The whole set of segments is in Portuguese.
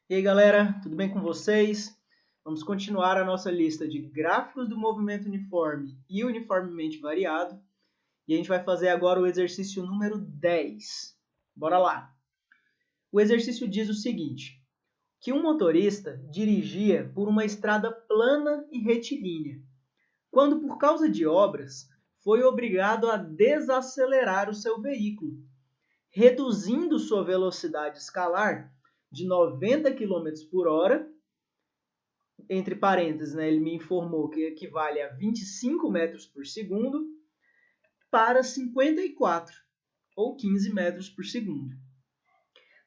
E aí, galera, tudo bem com vocês? Vamos continuar a nossa lista de gráficos do movimento uniforme e uniformemente variado. E a gente vai fazer agora o exercício número 10. Bora lá! O exercício diz o seguinte, que um motorista dirigia por uma estrada plana e retilínea, quando por causa de obras foi obrigado a desacelerar o seu veículo, reduzindo sua velocidade escalar de 90 km por hora, entre parênteses, né, ele me informou que equivale a 25 metros por segundo, para 54, ou 15 metros por segundo.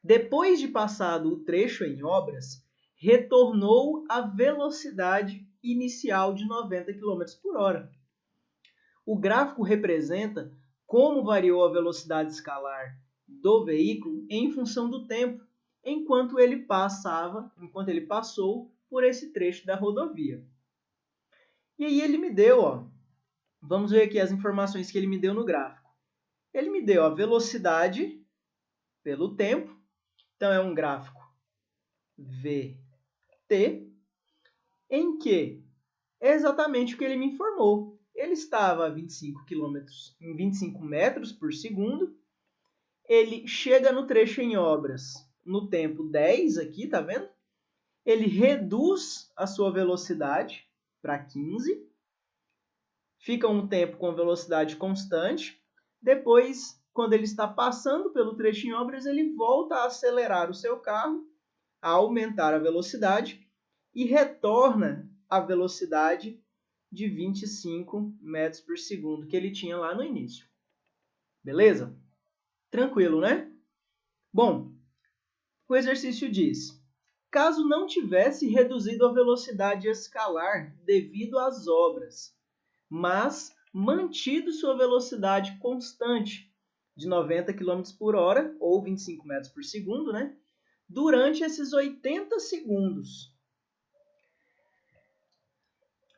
Depois de passado o trecho em obras, retornou à velocidade inicial de 90 km por hora. O gráfico representa como variou a velocidade escalar do veículo em função do tempo, enquanto ele passou por esse trecho da rodovia. E aí ele me deu, vamos ver aqui as informações que ele me deu no gráfico. Ele me deu a velocidade pelo tempo, então é um gráfico VT, em que é exatamente o que ele me informou. Ele estava a 25 metros por segundo, ele chega no trecho em obras no tempo 10 aqui, tá vendo? Ele reduz a sua velocidade para 15, fica um tempo com velocidade constante, depois, quando ele está passando pelo trecho em obras, ele volta a acelerar o seu carro, a aumentar a velocidade e retorna à velocidade de 25 metros por segundo que ele tinha lá no início. Beleza? Tranquilo, né? Bom, o exercício diz: caso não tivesse reduzido a velocidade escalar devido às obras, mas mantido sua velocidade constante de 90 km por hora, ou 25 metros por segundo, né? Durante esses 80 segundos.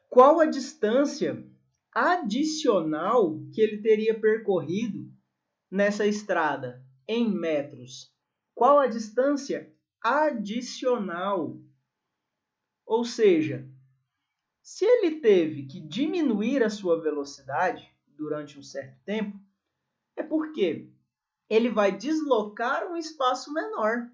Qual a distância adicional que ele teria percorrido nessa estrada em metros? Qual a distância adicional? Ou seja, se ele teve que diminuir a sua velocidade durante um certo tempo, é porque ele vai deslocar um espaço menor.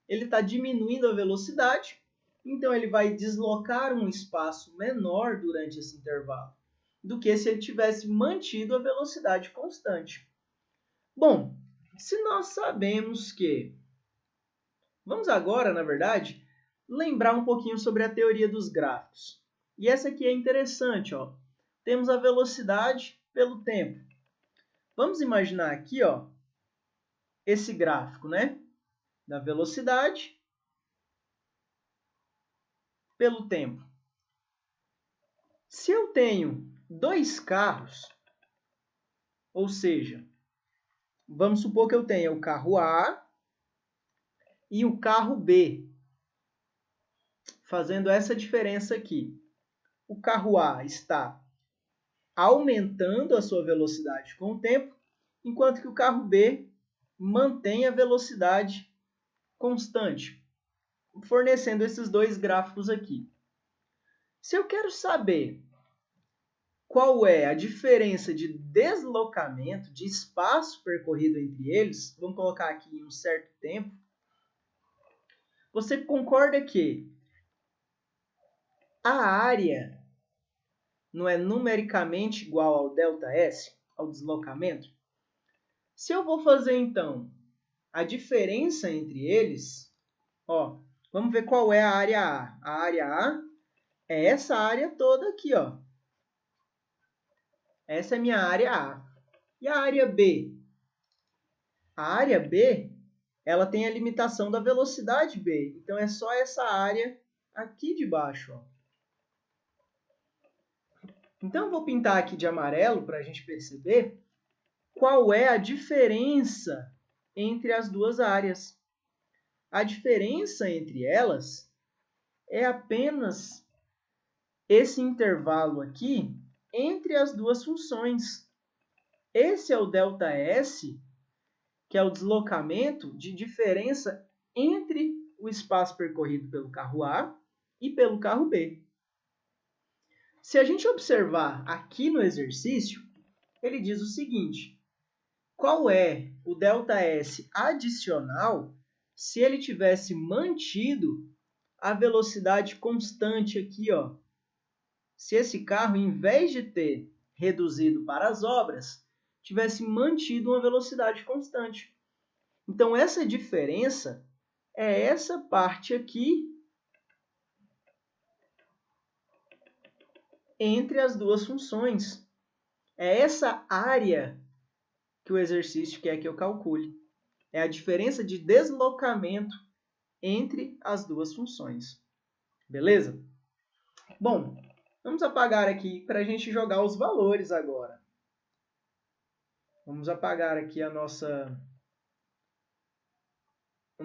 Ele está diminuindo a velocidade, então ele vai deslocar um espaço menor durante esse intervalo, do que se ele tivesse mantido a velocidade constante. Bom, se nós sabemos que... Vamos agora, na verdade, lembrar um pouquinho sobre a teoria dos gráficos. E essa aqui é interessante, ó. Temos a velocidade pelo tempo. Vamos imaginar aqui, ó, esse gráfico, né? Da velocidade pelo tempo. Se eu tenho dois carros, ou seja, vamos supor que eu tenha o carro A e o carro B, fazendo essa diferença aqui. O carro A está aumentando a sua velocidade com o tempo, enquanto que o carro B mantém a velocidade constante, fornecendo esses dois gráficos aqui. Se eu quero saber qual é a diferença de deslocamento, de espaço percorrido entre eles, vamos colocar aqui em um certo tempo, você concorda que a área não é numericamente igual ao ΔS, ao deslocamento? Se eu vou fazer, então, a diferença entre eles, ó, vamos ver qual é a área A. A área A é essa área toda aqui, ó. Essa é a minha área A. E a área B? A área B, ela tem a limitação da velocidade B. Então, é só essa área aqui de baixo, ó. Então, eu vou pintar aqui de amarelo para a gente perceber qual é a diferença entre as duas áreas. A diferença entre elas é apenas esse intervalo aqui entre as duas funções. Esse é o ΔS, que é o deslocamento de diferença entre o espaço percorrido pelo carro A e pelo carro B. Se a gente observar aqui no exercício, ele diz o seguinte: qual é o ΔS adicional se ele tivesse mantido a velocidade constante aqui, ó? Se esse carro, em vez de ter reduzido para as obras, tivesse mantido uma velocidade constante. Então, essa diferença é essa parte aqui entre as duas funções. É essa área que o exercício quer que eu calcule. É a diferença de deslocamento entre as duas funções. Beleza? Bom, vamos apagar aqui para a gente jogar os valores agora. Vamos apagar aqui o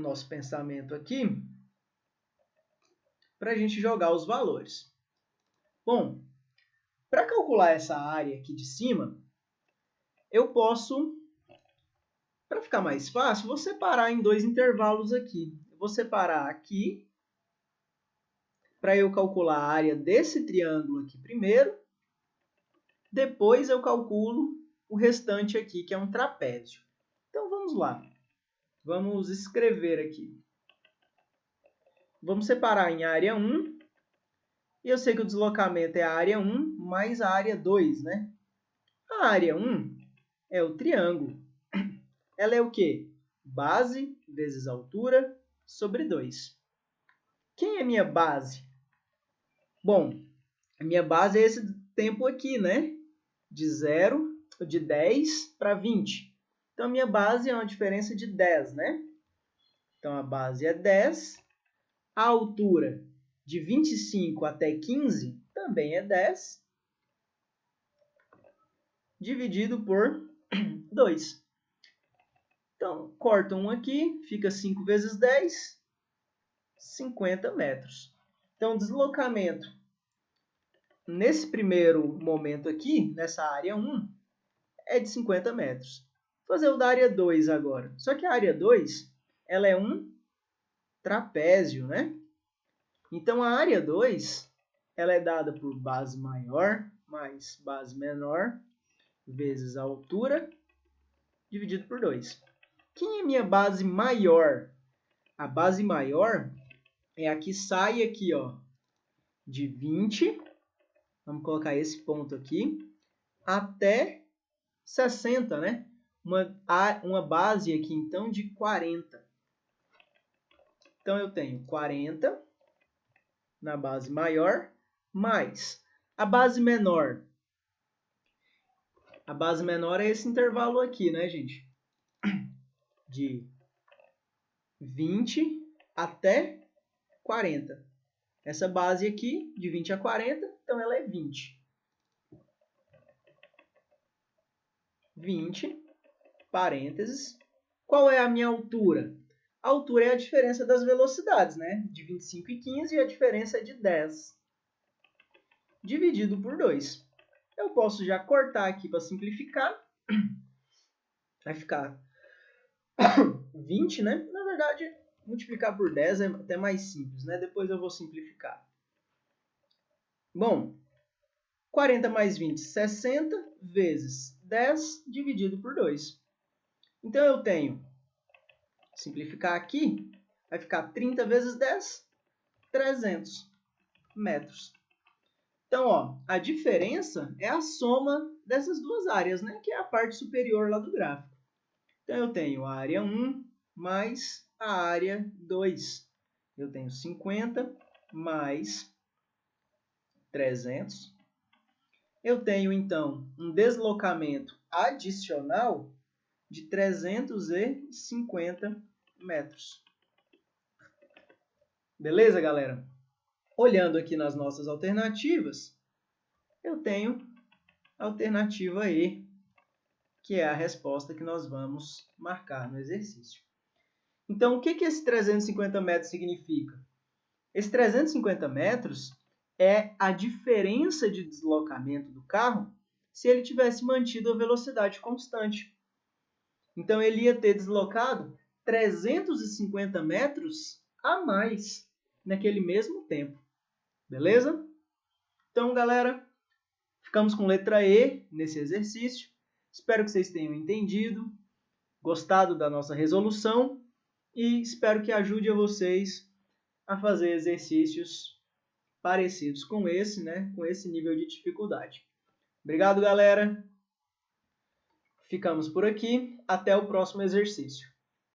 nosso pensamento aqui para a gente jogar os valores. Bom, para calcular essa área aqui de cima, eu posso, para ficar mais fácil, vou separar em dois intervalos aqui. Eu vou separar aqui para eu calcular a área desse triângulo aqui primeiro. Depois eu calculo o restante aqui, que é um trapézio. Então, vamos lá. Vamos escrever aqui. Vamos separar em área 1. E eu sei que o deslocamento é a área 1 mais a área 2, né? A área 1 é o triângulo. Ela é o quê? Base vezes altura sobre 2. Quem é minha base? Bom, a minha base é esse tempo aqui, né? De 10 para 20. Então, a minha base é uma diferença de 10, né? Então, a base é 10. A altura de 25 até 15 também é 10. Dividido por 2. Então, corta um aqui, fica 5 vezes 10, 50 metros. Então, o deslocamento nesse primeiro momento aqui, nessa área 1, é de 50 metros. Vou fazer o da área 2 agora. Só que a área 2, ela é um trapézio, né? Então, a área 2, ela é dada por base maior mais base menor vezes a altura, dividido por 2. Quem é minha base maior? A base maior é a que sai aqui, ó, de 20, vamos colocar esse ponto aqui, até 60, né? Uma base aqui, então, de 40. Então, eu tenho 40 na base maior, mais a base menor. A base menor é esse intervalo aqui, né, gente? De 20 até 40. Essa base aqui, de 20 a 40, então ela é 20. 20, parênteses. Qual é a minha altura? A altura é a diferença das velocidades, né? De 25 e 15 e a diferença é de 10. Dividido por 2. Eu posso já cortar aqui para simplificar. Vai ficar 20, né? Na verdade, multiplicar por 10 é até mais simples, né? Depois eu vou simplificar. Bom, 40 mais 20, 60 vezes 10 dividido por 2. Então, eu tenho, simplificar aqui, vai ficar 30 vezes 10, 300 metros. Então, ó, a diferença é a soma dessas duas áreas, né? Que é a parte superior lá do gráfico. Então, eu tenho a área 1 mais a área 2. Eu tenho 50 mais 300. Eu tenho, então, um deslocamento adicional de 350 metros. Beleza, galera? Olhando aqui nas nossas alternativas, eu tenho a alternativa E, que é a resposta que nós vamos marcar no exercício. Então, o que esse 350 metros significa? Esse 350 metros é a diferença de deslocamento do carro se ele tivesse mantido a velocidade constante. Então, ele ia ter deslocado 350 metros a mais naquele mesmo tempo. Beleza? Então, galera, ficamos com letra E nesse exercício. Espero que vocês tenham entendido, gostado da nossa resolução e espero que ajude a vocês a fazer exercícios parecidos com esse, né? Com esse nível de dificuldade. Obrigado, galera. Ficamos por aqui. Até o próximo exercício.